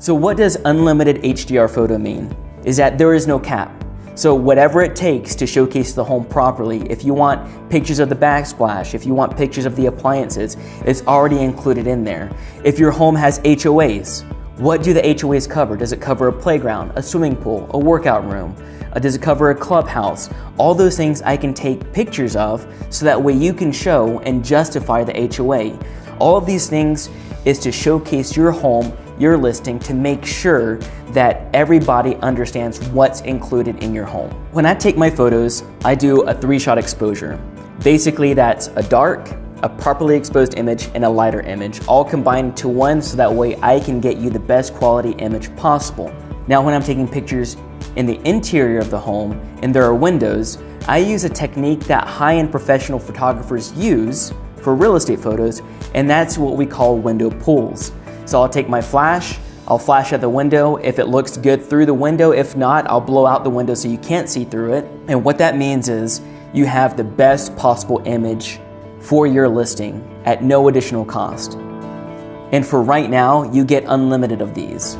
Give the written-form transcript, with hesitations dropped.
So what does unlimited HDR photo mean? Is that there is no cap. So whatever it takes to showcase the home properly, if you want pictures of the backsplash, if you want pictures of the appliances, it's already included in there. If your home has HOAs, what do the HOAs cover? Does it cover a playground, a swimming pool, a workout room? Does it cover a clubhouse? All those things I can take pictures of so that way you can show and justify the HOA. All of these things is to showcase your home, your listing, to make sure that everybody understands what's included in your home. When I take my photos, I do a 3-shot exposure. Basically, that's a dark, a properly exposed image, and a lighter image, all combined into one so that way I can get you the best quality image possible. Now, when I'm taking pictures in the interior of the home and there are windows, I use a technique that high-end professional photographers use for real estate photos, and that's what we call window pulls. So I'll take my flash, I'll flash at the window. If it looks good through the window, if not, I'll blow out the window so you can't see through it. And what that means is you have the best possible image for your listing at no additional cost. And for right now, you get unlimited of these.